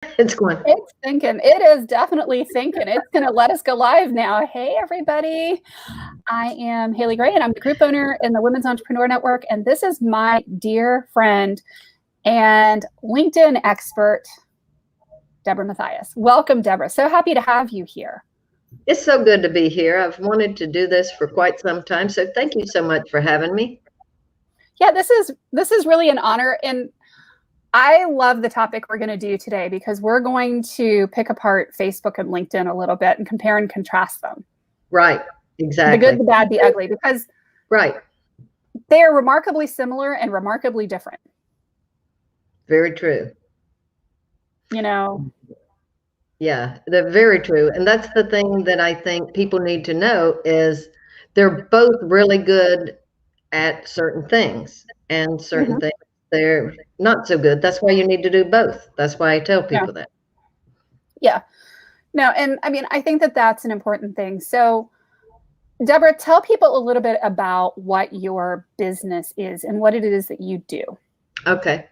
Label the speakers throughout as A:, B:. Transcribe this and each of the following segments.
A: It's going.
B: It's thinking. It is definitely thinking. It's going to let us go live now. Hey, everybody. I am Haley Gray, and I'm the group owner in the Women's Entrepreneur Network. And this is my dear friend and LinkedIn expert, Deborah Mathias. Welcome, Deborah. So happy to have you here.
A: It's so good to be here. I've wanted to do this for quite some time. So thank you so much for having me.
B: Yeah, this is really an honor. And I love the topic we're going to do today because we're going to pick apart Facebook and LinkedIn a little bit and compare and contrast them.
A: Right. Exactly.
B: The good, the bad, the ugly, because they are remarkably similar and remarkably different.
A: Very true.
B: You know?
A: Yeah, they're very true. And that's the thing that I think people need to know is they're both really good at certain things, and certain things they're not so good. That's why you need to do both. That's why I tell people that.
B: Yeah. No, and I mean, I think that that's an important thing. So, Deborah, tell people a little bit about what your business is and what it is that you do.
A: Okay.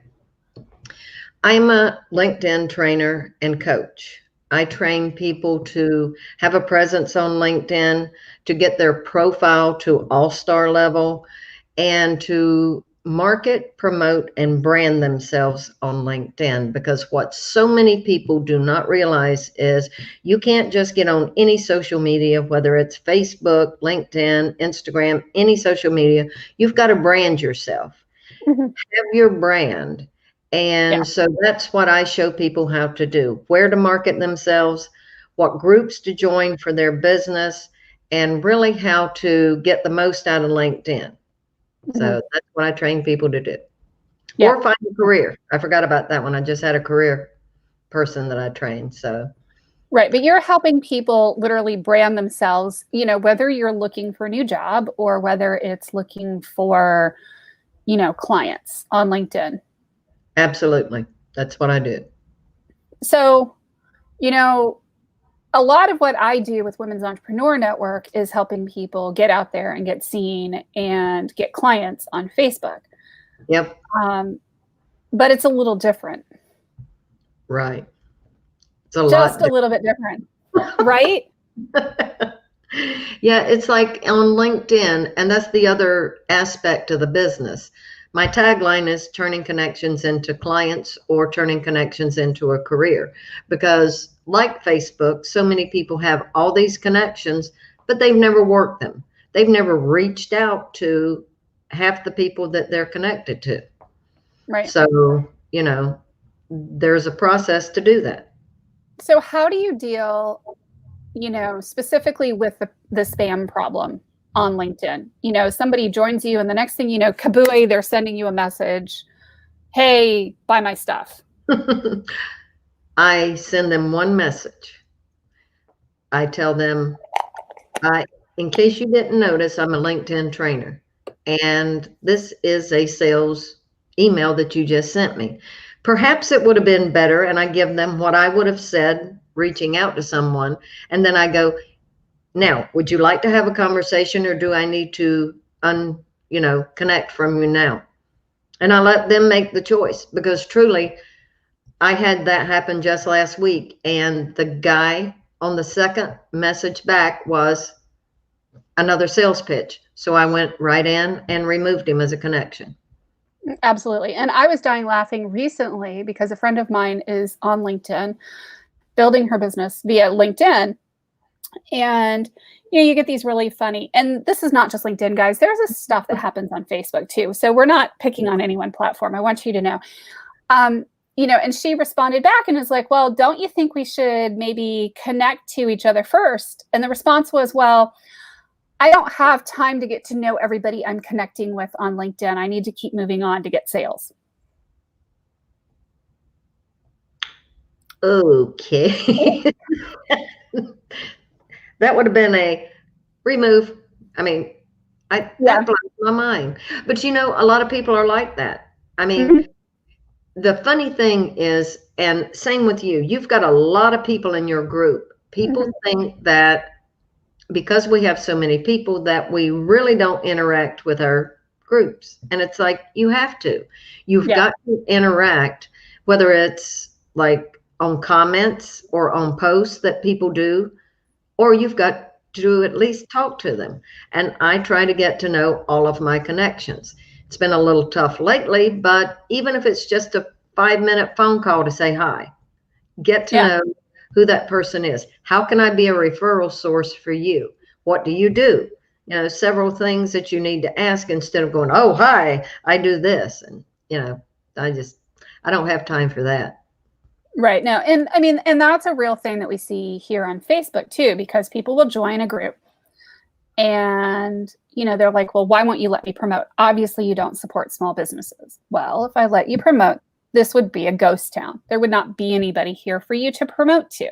A: I'm a LinkedIn trainer and coach. I train people to have a presence on LinkedIn, to get their profile to all-star level, and to market, promote, and brand themselves on LinkedIn. Because what so many people do not realize is you can't just get on any social media, whether it's Facebook, LinkedIn, Instagram, any social media. You've got to brand yourself. Have your brand. And so that's what I show people how to do, where to market themselves, what groups to join for their business, and really how to get the most out of LinkedIn. So that's what I train people to do. Or find a career. I forgot about that one. I just had a career person that I trained. So
B: right, but you're helping people literally brand themselves, you know, whether you're looking for a new job or whether it's looking for, you know, clients on LinkedIn.
A: Absolutely. That's what I do.
B: So, you know, a lot of what I do with Women's Entrepreneur Network is helping people get out there and get seen and get clients on Facebook.
A: Yep.
B: But it's a little different.
A: Right. It's
B: just a little bit different, right?
A: Yeah, it's like on LinkedIn, and that's the other aspect of the business. My tagline is turning connections into clients or turning connections into a career, because like Facebook, so many people have all these connections, but they've never worked them. They've never reached out to half the people that they're connected to.
B: Right.
A: So, you know, there's a process to do that.
B: So how do you deal, you know, specifically with the spam problem on LinkedIn? You know, somebody joins you and the next thing you know, kabooey, they're sending you a message. Hey, buy my stuff.
A: I send them one message. I tell them, in case you didn't notice, I'm a LinkedIn trainer, and this is a sales email that you just sent me. Perhaps it would have been better, and I give them what I would have said reaching out to someone, and then I go, now, would you like to have a conversation, or do I need to connect from you now? And I let them make the choice, because truly, I had that happen just last week, and the guy on the second message back was another sales pitch. So I went right in and removed him as a connection.
B: Absolutely. And I was dying laughing recently because a friend of mine is on LinkedIn building her business via LinkedIn. And, you know, you get these really funny, and this is not just LinkedIn, guys. There's this stuff that happens on Facebook too. So we're not picking on any one platform. I want you to know. You know, and she responded back and is like, well, don't you think we should maybe connect to each other first? And the response was, well, I don't have time to get to know everybody I'm connecting with on LinkedIn. I need to keep moving on to get sales.
A: Okay. That would have been a remove. I mean, that blows my mind. But you know, a lot of people are like that. I mean, the funny thing is, and same with you, you've got a lot of people in your group. People think that because we have so many people that we really don't interact with our groups. And it's like, you have to. You've got to interact, whether it's like on comments or on posts that people do, or you've got to at least talk to them. And I try to get to know all of my connections. It's been a little tough lately, but even if it's just a 5-minute phone call to say hi, get to
B: Yeah.
A: know who that person is. How can I be a referral source for you? What do you do? You know, several things that you need to ask instead of going, oh, hi, I do this. And, you know, I don't have time for that.
B: Right. No. And I mean, and that's a real thing that we see here on Facebook too, because people will join a group and, you know, they're like, well, why won't you let me promote? Obviously, you don't support small businesses. Well, if I let you promote, this would be a ghost town. There would not be anybody here for you to promote to.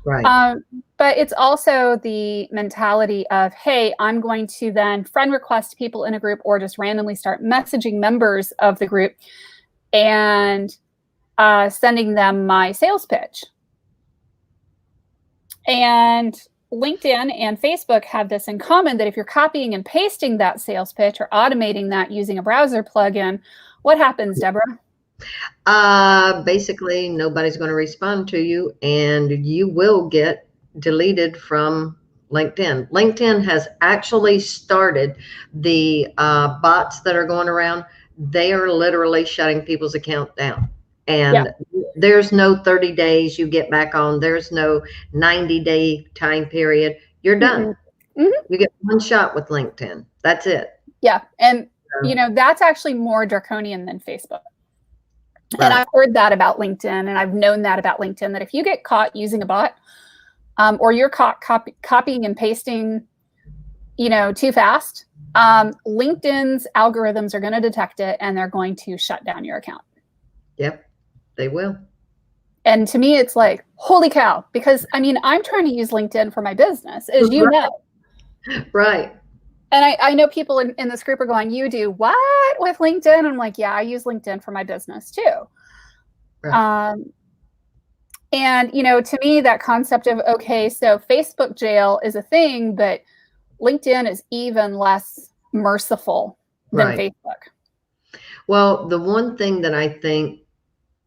A: Right.
B: But it's also the mentality of, hey, I'm going to then friend request people in a group or just randomly start messaging members of the group and sending them my sales pitch. And LinkedIn and Facebook have this in common, that if you're copying and pasting that sales pitch or automating that using a browser plugin, what happens, Deborah?
A: Basically, nobody's going to respond to you, and you will get deleted from LinkedIn. LinkedIn has actually started the bots that are going around. They are literally shutting people's account down.
B: Yeah.
A: And there's no 30 days you get back on. There's no 90-day time period. You're done. You get one shot with LinkedIn. That's it.
B: Yeah. And, you know, that's actually more draconian than Facebook.
A: Right.
B: And I've heard that about LinkedIn, and I've known that about LinkedIn, that if you get caught using a bot, or you're caught copying and pasting, you know, too fast, LinkedIn's algorithms are going to detect it and they're going to shut down your account.
A: Yep, they will.
B: And to me, it's like, holy cow, because I mean, I'm trying to use LinkedIn for my business, as you know.
A: Right.
B: And I know people in this group are going, you do what with LinkedIn? I'm like, yeah, I use LinkedIn for my business too. Right. And, you know, to me, that concept of, okay, so Facebook jail is a thing, but LinkedIn is even less merciful than Facebook.
A: Well, the one thing that I think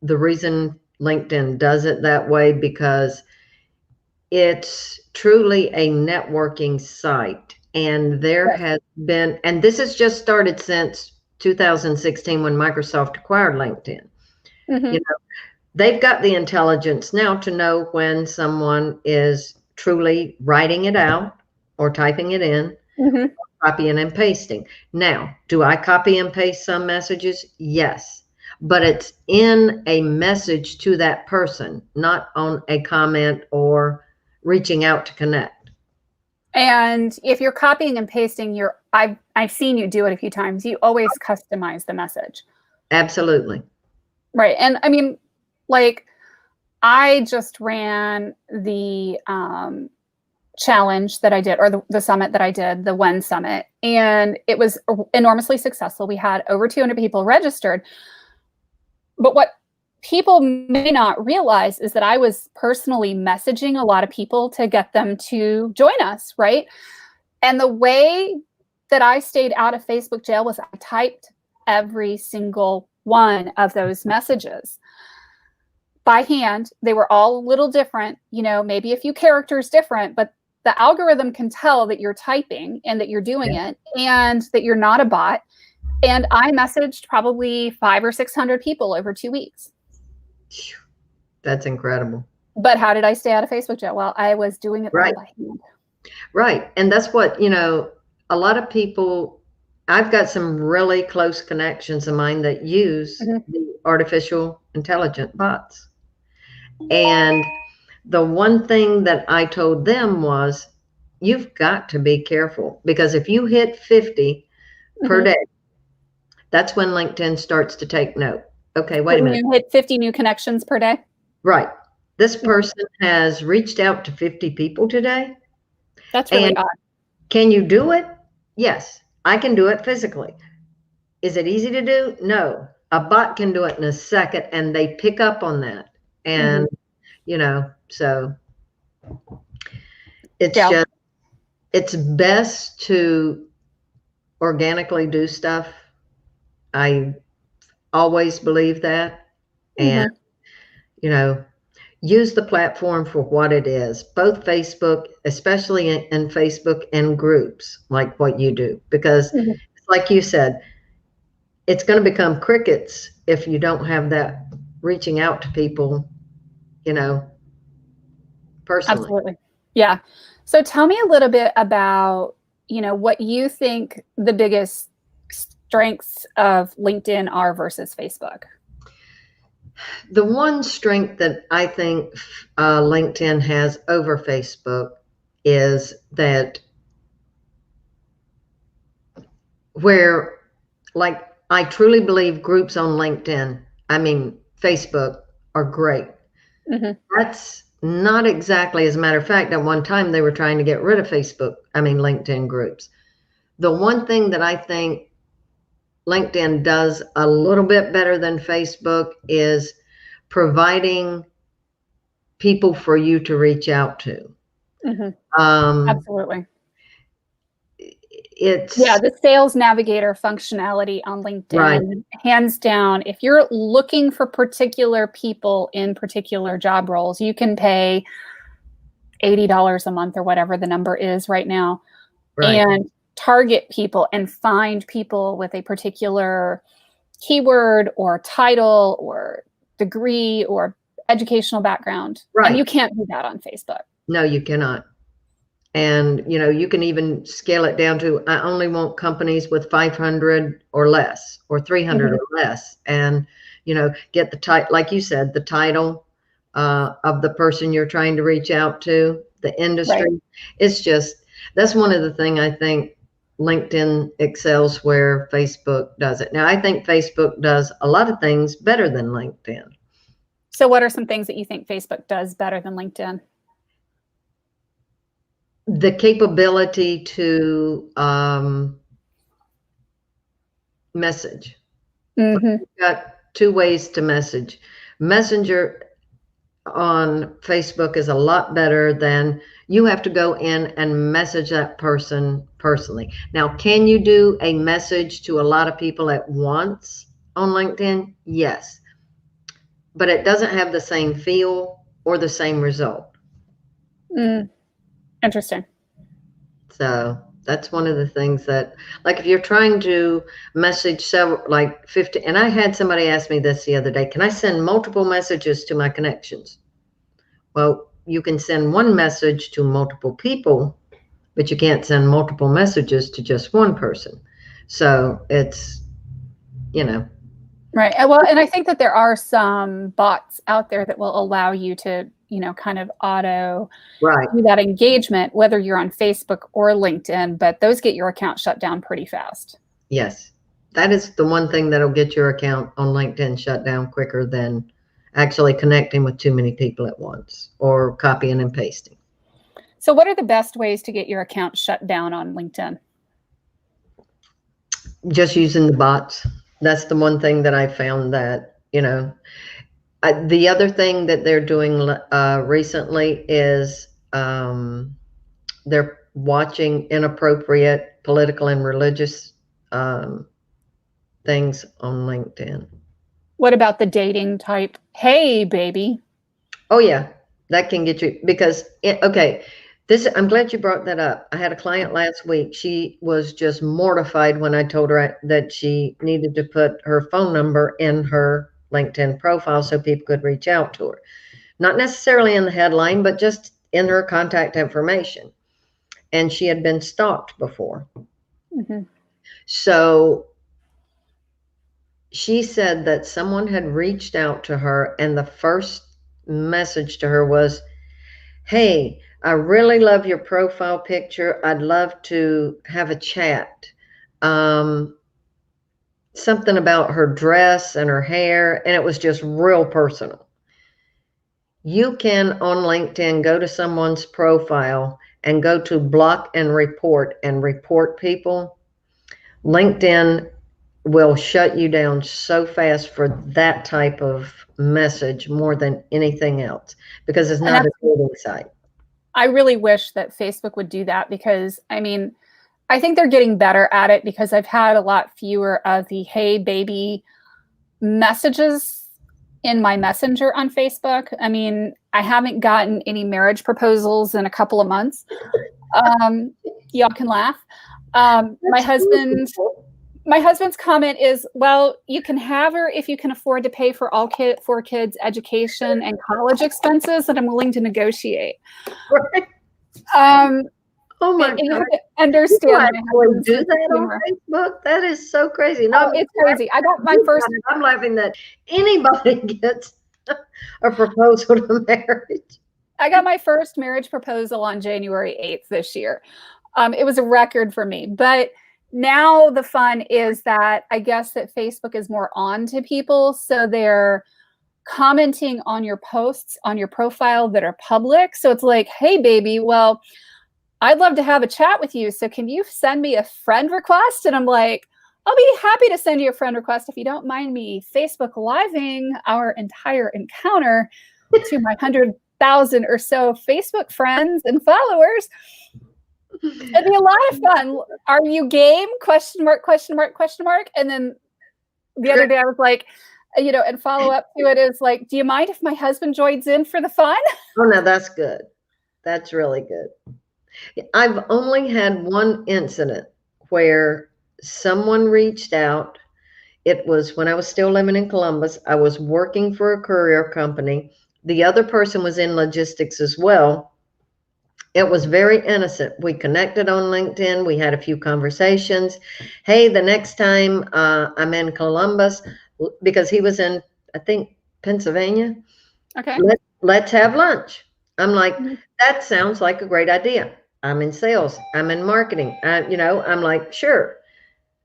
A: the reason LinkedIn does it that way, because it's truly a networking site. And there has been, and this has just started since 2016 when Microsoft acquired LinkedIn. You know, they've got the intelligence now to know when someone is truly writing it out or typing it in, copying and pasting. Now, do I copy and paste some messages? Yes. But it's in a message to that person, not on a comment or reaching out to connect.
B: And if you're copying and pasting, I've seen you do it a few times. You always customize the message.
A: Absolutely.
B: Right. And I mean, like, I just ran the challenge that I did, or the summit that I did, the When Summit, and it was enormously successful. We had over 200 people registered. But what people may not realize is that I was personally messaging a lot of people to get them to join us, right? And the way that I stayed out of Facebook jail was I typed every single one of those messages by hand. They were all a little different, you know, maybe a few characters different, but the algorithm can tell that you're typing and that you're doing it and that you're not a bot. And I messaged probably 500 or 600 people over 2 weeks.
A: That's incredible.
B: But how did I stay out of Facebook jail? Well, I was doing it all by hand.
A: Right. And that's what, you know, a lot of people, I've got some really close connections of mine that use the artificial intelligent bots. And the one thing that I told them was, you've got to be careful, because if you hit 50 per day, that's when LinkedIn starts to take note. Okay, wait a minute.
B: You hit 50 new connections per day?
A: Right. This person has reached out to 50 people today.
B: That's really odd.
A: Can you do it? Yes, I can do it physically. Is it easy to do? No. A bot can do it in a second, and they pick up on that. And, you know, so it's just, it's best to organically do stuff. I always believe that. And, you know, use the platform for what it is, both Facebook, especially in Facebook and groups like what you do, because
B: Mhm.
A: like you said, it's going to become crickets if you don't have that reaching out to people, you know, personally.
B: Absolutely. Yeah. So tell me a little bit about, what you think the biggest strengths of LinkedIn are versus Facebook.
A: The one strength that I think LinkedIn has over Facebook is that where, like, I truly believe groups on LinkedIn, I mean, Facebook, are great.
B: Hmm.
A: That's not exactly, as a matter of fact, at one time they were trying to get rid of LinkedIn groups. The one thing that I think LinkedIn does a little bit better than Facebook is providing people for you to reach out to.
B: Hmm.
A: Um,
B: Absolutely. Yeah,
A: it's
B: the sales navigator functionality on
A: right,
B: LinkedIn, hands down, if you're looking for particular people in particular job roles, you can pay $80 a month or whatever the number is right now
A: right,
B: and target people and find people with a particular keyword or title or degree or educational background. And
A: right.
B: you can't do that on Facebook.
A: No, you cannot. And, you can even scale it down to, I only want companies with 500 or less, or 300
B: Mhm.
A: or less. And, get the title, like you said, the title of the person you're trying to reach out to, the
B: Right.
A: industry. It's just, that's one of the things I think LinkedIn excels where Facebook doesn't. Now, I think Facebook does a lot of things better than LinkedIn.
B: So, what are some things that you think Facebook does better than LinkedIn?
A: The capability to message.
B: Hmm.
A: Got two ways to message. Messenger on Facebook is a lot better than you have to go in and message that person personally. Now, can you do a message to a lot of people at once on LinkedIn? Yes, but it doesn't have the same feel or the same result.
B: Mm, interesting.
A: So that's one of the things that, like, if you're trying to message several, like 50, and I had somebody ask me this the other day, can I send multiple messages to my connections? Well, you can send one message to multiple people, but you can't send multiple messages to just one person. So it's, you know,
B: Right. Well, and I think that there are some bots out there that will allow you to, kind of auto
A: right.
B: do that engagement, whether you're on Facebook or LinkedIn, but those get your account shut down pretty fast.
A: Yes. That is the one thing that'll get your account on LinkedIn shut down quicker than actually connecting with too many people at once or copying and pasting.
B: So, what are the best ways to get your account shut down on LinkedIn?
A: Just using the bots. That's the one thing that I found that, the other thing that they're doing recently is they're watching inappropriate political and religious um, things on LinkedIn.
B: What about the dating type? Hey, baby.
A: Oh yeah, that can get you because okay. I'm glad you brought that up. I had a client last week. She was just mortified when I told her that she needed to put her phone number in her LinkedIn profile so people could reach out to her. Not necessarily in the headline, but just in her contact information. And she had been stalked before.
B: Hmm.
A: So she said that someone had reached out to her, and the first message to her was, "Hey, I really love your profile picture. I'd love to have a chat." Um, Something about her dress and her hair, and it was just real personal. You can on LinkedIn go to someone's profile and go to block and report people. LinkedIn will shut you down so fast for that type of message more than anything else because it's
B: And
A: not a
B: that's,
A: dating site.
B: I really wish that Facebook would do that because, I mean, I think they're getting better at it because I've had a lot fewer of the hey, baby messages in my messenger on Facebook. I mean, I haven't gotten any marriage proposals in a couple of months. Y'all can laugh. My husband's comment is, well, you can have her if you can afford to pay for all four kids' education and college expenses, and I'm willing to negotiate.
A: Right. Oh my God.
B: You have to understand.
A: Do that on Facebook? That is so crazy.
B: No, it's crazy. I got my first.
A: I'm laughing that anybody gets a proposal to marriage.
B: I got my first marriage proposal on January 8th this year. It was a record for me. But now the fun is that I guess that Facebook is more on to people. So they're commenting on your posts on your profile that are public. So it's like, hey, baby, well, I'd love to have a chat with you. So can you send me a friend request? And I'm like, I'll be happy to send you a friend request if you don't mind me Facebook Living our entire encounter to my 100,000 or so Facebook friends and followers. It'd be a lot of fun. Are you game? Question mark, question mark, question mark. And then the other day I was like, and follow up to it is like, do you mind if my husband joins in for the fun?
A: Oh, no, that's good. That's really good. I've only had one incident where someone reached out. It was when I was still living in Columbus. I was working for a courier company. The other person was in logistics as well. It was very innocent. We connected on LinkedIn. We had a few conversations. Hey, the next time I'm in Columbus, because he was in, I think, Pennsylvania.
B: Okay.
A: Let's have lunch. I'm like, that sounds like a great idea. I'm in sales. I'm in marketing. I'm like, sure.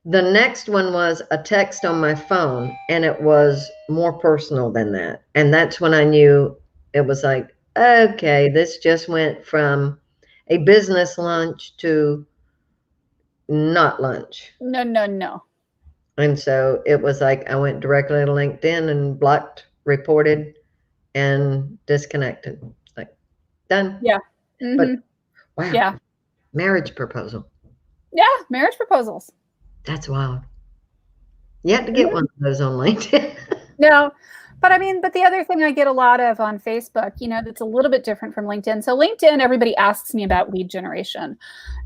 A: The next one was a text on my phone, and it was more personal than that. And that's when I knew it was like, okay, this just went from a business lunch to not lunch.
B: No.
A: And so it was like I went directly to LinkedIn and blocked, reported, and disconnected. Like, done.
B: Yeah. Mm-hmm.
A: But wow.
B: Yeah.
A: Marriage proposal.
B: Yeah, marriage proposals.
A: That's wild. You have to get one of those on LinkedIn.
B: No, but the other thing I get a lot of on Facebook, that's a little bit different from LinkedIn. So LinkedIn, everybody asks me about lead generation.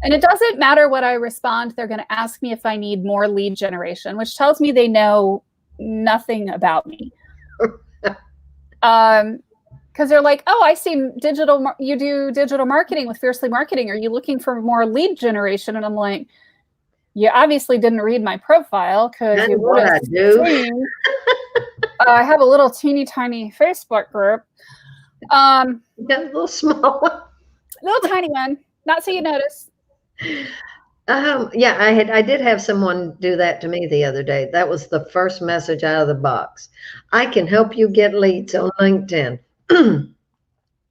B: And it doesn't matter what I respond. They're going to ask me if I need more lead generation, which tells me they know nothing about me. Because they're like, oh, I see you do digital marketing with Fiercely Marketing. Are you looking for more lead generation? And I'm like, you obviously didn't read my profile because you would have seen. I have a little teeny tiny Facebook group.
A: A little small one.
B: Little tiny one. Not so you notice.
A: Yeah, I did have someone do that to me the other day. That was the first message out of the box. I can help you get leads on LinkedIn.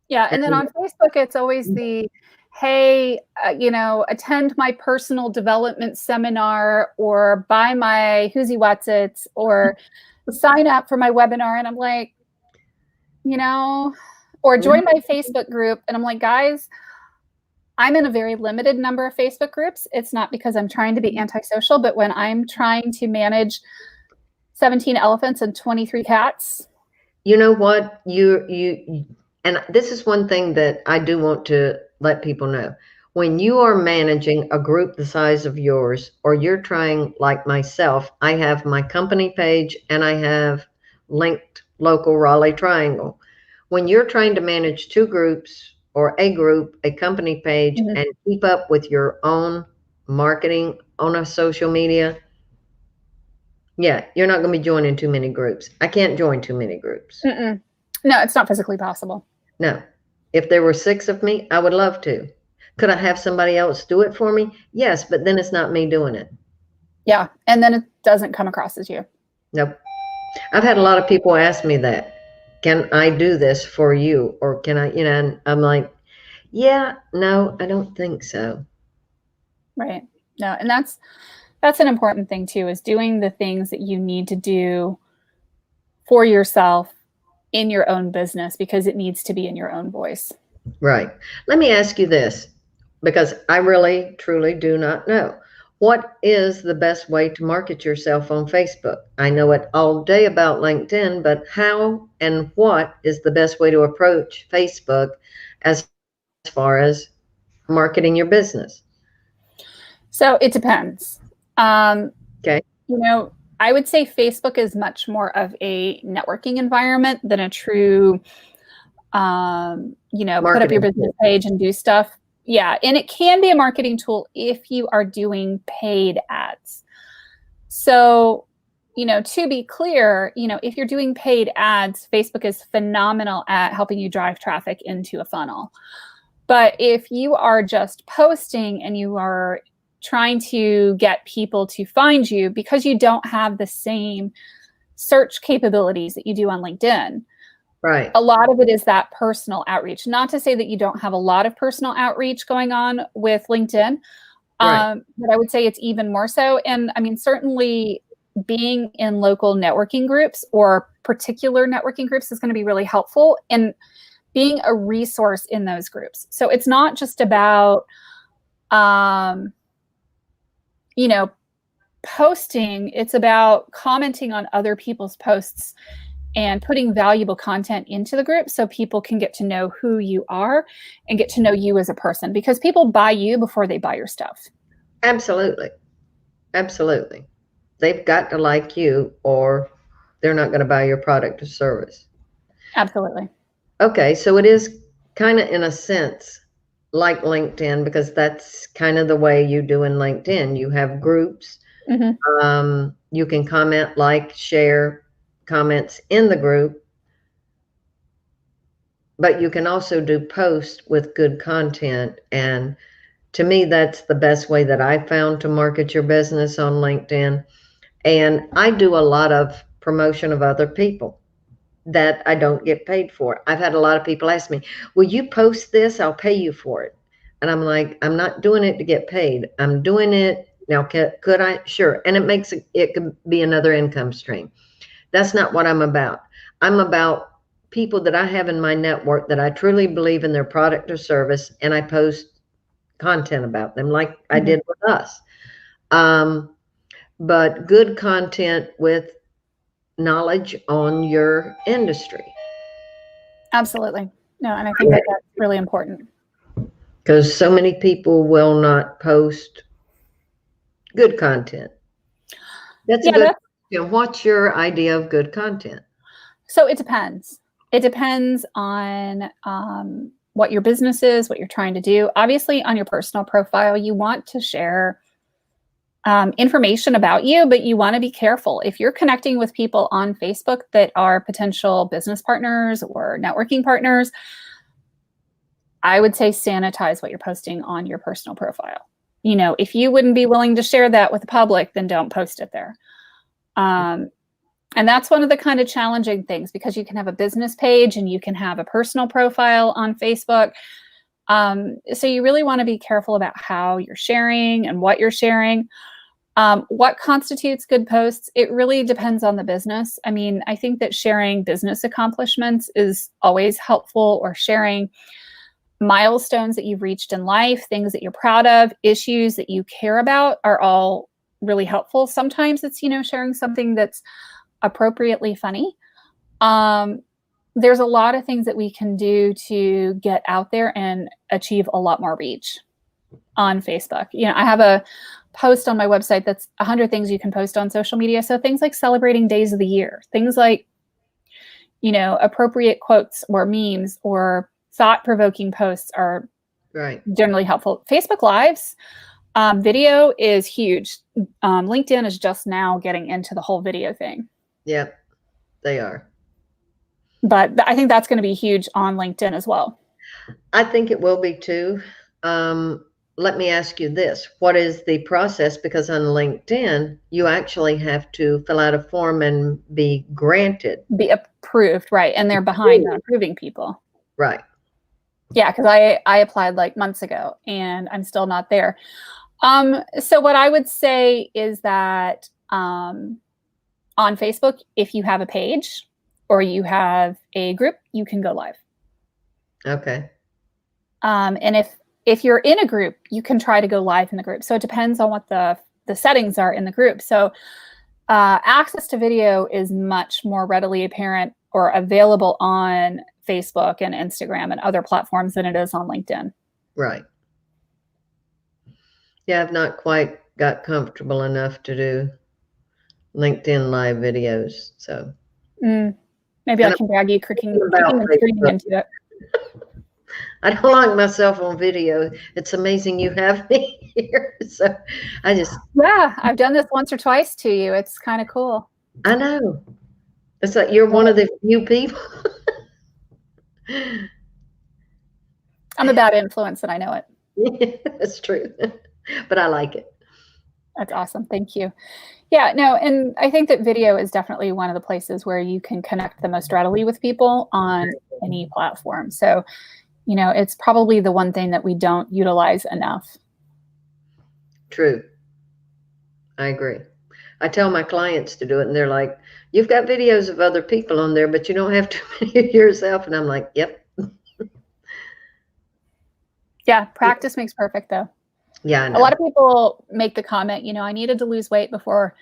B: Yeah, and then on Facebook, it's always the, hey, attend my personal development seminar or buy my Who's What's It or sign up for my webinar. And I'm like, or join my Facebook group. And I'm like, guys, I'm in a very limited number of Facebook groups. It's not because I'm trying to be antisocial, but when I'm trying to manage 17 elephants and 23 cats.
A: You know what? And this is one thing that I do want to let people know. When you are managing a group the size of yours, or you're trying, like myself, I have my company page and I have linked local Raleigh Triangle. When you're trying to manage two groups or a group, a company page, and keep up with your own marketing on a social media, yeah, you're not going to be joining too many groups. I can't join too many groups.
B: Mm-mm. No, it's not physically possible.
A: No. If there were 6 of me, I would love to. Could I have somebody else do it for me? Yes, but then it's not me doing it.
B: Yeah, and then it doesn't come across as you.
A: Nope. I've had a lot of people ask me that. Can I do this for you? Or can I, and I'm like, yeah, no, I don't think so.
B: Right. No, and that's an important thing too, is doing the things that you need to do for yourself in your own business, because it needs to be in your own voice. Right.
A: Let me ask you this, because I really, truly do not know. What is the best way to market yourself on Facebook? I know it all day about LinkedIn, but how and what is the best way to approach Facebook as far as marketing your business?
B: So it depends.
A: Okay.
B: I would say Facebook is much more of a networking environment than a true, put up your
A: Marketing
B: business
A: tool.
B: page and do stuff. Yeah. And it can be a marketing tool if you are doing paid ads. So, to be clear, if you're doing paid ads, Facebook is phenomenal at helping you drive traffic into a funnel. But if you are just posting and you are trying to get people to find you because you don't have the same search capabilities that you do on LinkedIn,
A: Right.
B: a lot of it is that personal outreach. Not to say that you don't have a lot of personal outreach going on with LinkedIn,
A: Right.
B: but I would say it's even more so. And I mean, certainly being in local networking groups or particular networking groups is going to be really helpful, and being a resource in those groups. So it's not just about, posting, it's about commenting on other people's posts and putting valuable content into the group so people can get to know who you are and get to know you as a person, because people buy you before they buy your stuff.
A: Absolutely. Absolutely. They've got to like you or they're not going to buy your product or service.
B: Absolutely.
A: Okay. So it is kind of in a sense like LinkedIn, because that's kind of the way you do in LinkedIn. You have groups. You can comment, like, share comments in the group, but you can also do posts with good content. And to me, that's the best way that I found to market your business on LinkedIn. And I do a lot of promotion of other people that I don't get paid for. I've had a lot of people ask me, will you post this? I'll pay you for it. And I'm like, I'm not doing it to get paid. I'm doing it now. Could I? Sure. And it could be another income stream. That's not what I'm about. I'm about people that I have in my network that I truly believe in their product or service, and I post content about them like I did with us. But good content with knowledge on your industry.
B: Absolutely. No, and I think that that's really important.
A: Because so many people will not post good content. That's a good question. What's your idea of good content?
B: So it depends. It depends on what your business is, what you're trying to do. Obviously, on your personal profile, you want to share information about you, but you want to be careful. If you're connecting with people on Facebook that are potential business partners or networking partners, I would say sanitize what you're posting on your personal profile. If you wouldn't be willing to share that with the public, then don't post it there. And that's one of the kind of challenging things, because you can have a business page and you can have a personal profile on Facebook. So you really want to be careful about how you're sharing and what you're sharing. What constitutes good posts? It really depends on the business. I mean, I think that sharing business accomplishments is always helpful, or sharing milestones that you've reached in life, things that you're proud of, issues that you care about are all really helpful. Sometimes it's, sharing something that's appropriately funny. There's a lot of things that we can do to get out there and achieve a lot more reach on Facebook. I have a post on my website that's 100 things you can post on social media. So things like celebrating days of the year, things like, appropriate quotes or memes or thought-provoking posts are generally helpful. Facebook Lives, video is huge. LinkedIn is just now getting into the whole video thing.
A: Yep, they are.
B: But I think that's going to be huge on LinkedIn as well.
A: I think it will be too. Let me ask you this. What is the process? Because on LinkedIn, you actually have to fill out a form and be granted.
B: Be approved, right. And they're behind on approving people.
A: Right.
B: Yeah, because I applied like months ago and I'm still not there. So what I would say is that on Facebook, if you have a page or you have a group, you can go live.
A: Okay.
B: And if you're in a group, you can try to go live in the group. So it depends on what the the settings are in the group. So access to video is much more readily apparent or available on Facebook and Instagram and other platforms than it is on LinkedIn.
A: Right. Yeah, I've not quite got comfortable enough to do LinkedIn live videos. So
B: maybe I can drag you kicking and screaming into it.
A: I don't like myself on video. It's amazing you have me here. So
B: yeah, I've done this once or twice to you. It's kind of cool.
A: I know. It's like you're one of the few people.
B: I'm a bad influence and I know it.
A: Yeah, that's true. But I like it.
B: That's awesome. Thank you. Yeah, no, and I think that video is definitely one of the places where you can connect the most readily with people on any platform. So, you know, it's probably the one thing that we don't utilize enough.
A: True. I agree. I tell my clients to do it and they're like, you've got videos of other people on there, but you don't have too many of yourself. And I'm like, yep.
B: Yeah, practice makes perfect though.
A: Yeah, I know.
B: A lot of people make the comment, you know, I needed to lose weight before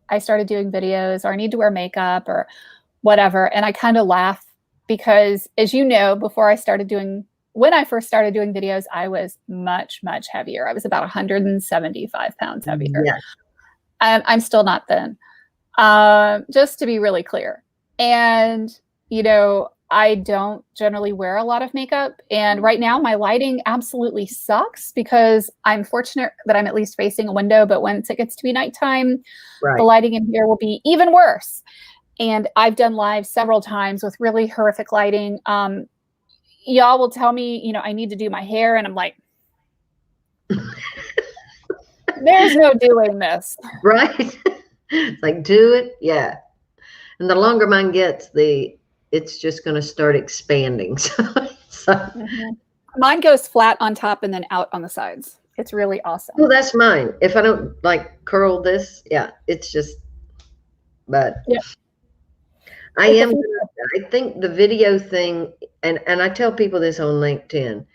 B: I started doing videos, or I need to wear makeup or whatever. And I kind of laugh because, as you know, when I first started doing videos, I was much, much heavier. I was about 175 pounds heavier.
A: Yes.
B: I'm still not thin, just to be really clear. And, you know, I don't generally wear a lot of makeup. And right now my lighting absolutely sucks because I'm fortunate that I'm at least facing a window. But once it gets to be nighttime, the lighting in here will be even worse. And I've done live several times with really horrific lighting. Y'all will tell me, you know, I need to do my hair. And I'm like, there's no doing this.
A: Right. It's like, do it. Yeah. And the longer mine gets, it's just going to start expanding.
B: Mine goes flat on top and then out on the sides. It's really awesome.
A: Well, that's mine. If I don't like curl this, yeah, it's just, but yeah. I think the video thing, and I tell people this on LinkedIn.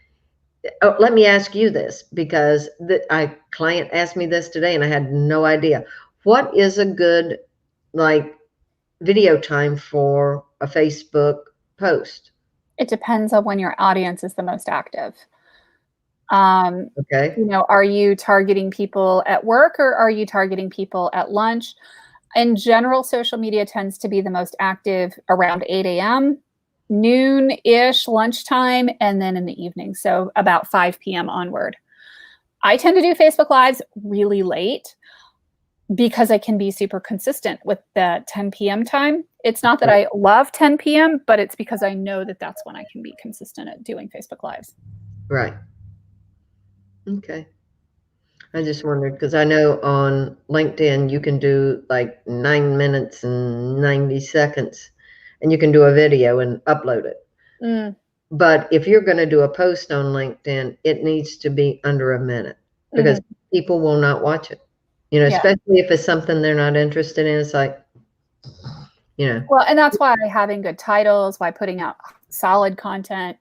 A: Oh, let me ask you this, because a client asked me this today and I had no idea. What is a good, like, video time for a Facebook post?
B: It depends on when your audience is the most active. Okay. You know, are you targeting people at work or are you targeting people at lunch? In general, social media tends to be the most active around 8 a.m., noon-ish, lunchtime, and then in the evening. So about 5 p.m. onward. I tend to do Facebook Lives really late because I can be super consistent with the 10 p.m. time. It's not that I love 10 p.m., but it's because I know that that's when I can be consistent at doing Facebook Lives.
A: Right. Okay. I just wondered, because I know on LinkedIn, you can do like 9 minutes and 90 seconds, and you can do a video and upload it. But if you're going to do a post on LinkedIn, it needs to be under a minute because people will not watch it. You know, especially if it's something they're not interested in. It's like, you know.
B: Well, and that's why having good titles, why putting out solid content,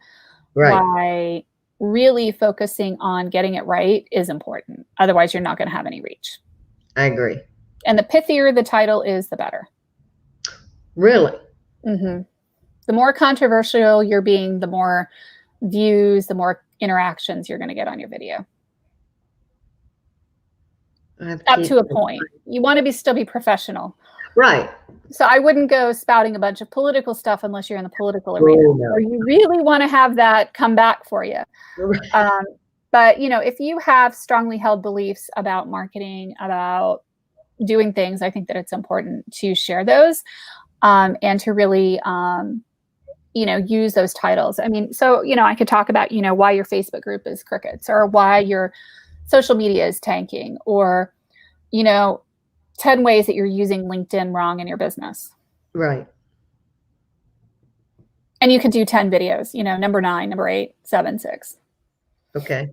B: why really focusing on getting it right is important. Otherwise, you're not going to have any reach.
A: I agree.
B: And the pithier the title is, the better.
A: Really?
B: The more controversial you're being, the more views, the more interactions you're going to get on your video. Up to a point. You want to still be professional.
A: Right.
B: So I wouldn't go spouting a bunch of political stuff unless you're in the political arena, or you really want to have that come back for you. But, you know, if you have strongly held beliefs about marketing, about doing things, I think that it's important to share those and to really, you know, use those titles. I mean, so, you know, I could talk about, you know, why your Facebook group is crickets, or why your social media is tanking, or, you know, 10 ways that you're using LinkedIn wrong in your business.
A: Right.
B: And you could do 10 videos, you know, number 9, number 8, 7, 6.
A: Okay.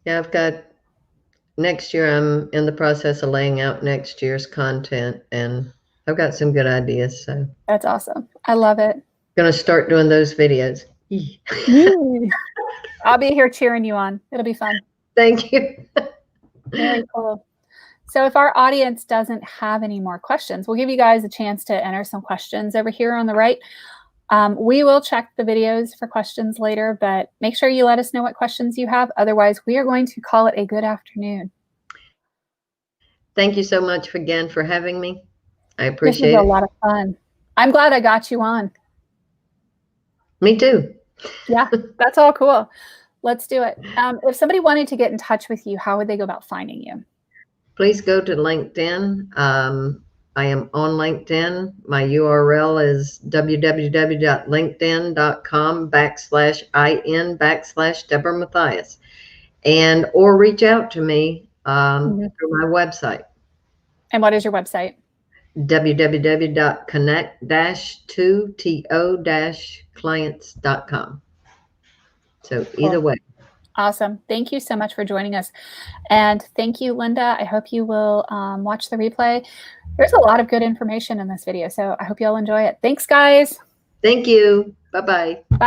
A: Yeah, I've got next year, I'm in the process of laying out next year's content, and I've got some good ideas. So
B: that's awesome. I love it.
A: Gonna start doing those videos.
B: I'll be here cheering you on. It'll be fun.
A: Thank you.
B: Very cool. So if our audience doesn't have any more questions, we'll give you guys a chance to enter some questions over here on the right. We will check the videos for questions later, but make sure you let us know what questions you have. Otherwise, we are going to call it a good afternoon.
A: Thank you so much again for having me. I
B: This
A: appreciate
B: was a
A: it.
B: lot of fun. I'm glad I got you on.
A: Me too.
B: Yeah, that's all cool. Let's do it. If somebody wanted to get in touch with you, how would they go about finding you?
A: Please go to LinkedIn. I am on LinkedIn. My URL is www.linkedin.com/in/Deborah Mathias, or reach out to me through my website.
B: And what is your website?
A: www.connect-to-clients.com. So either
B: Cool.
A: way.
B: Awesome. Thank you so much for joining us. And thank you, Linda. I hope you will watch the replay. There's a lot of good information in this video, so I hope you all enjoy it. Thanks, guys.
A: Thank you. Bye-bye.
B: Bye.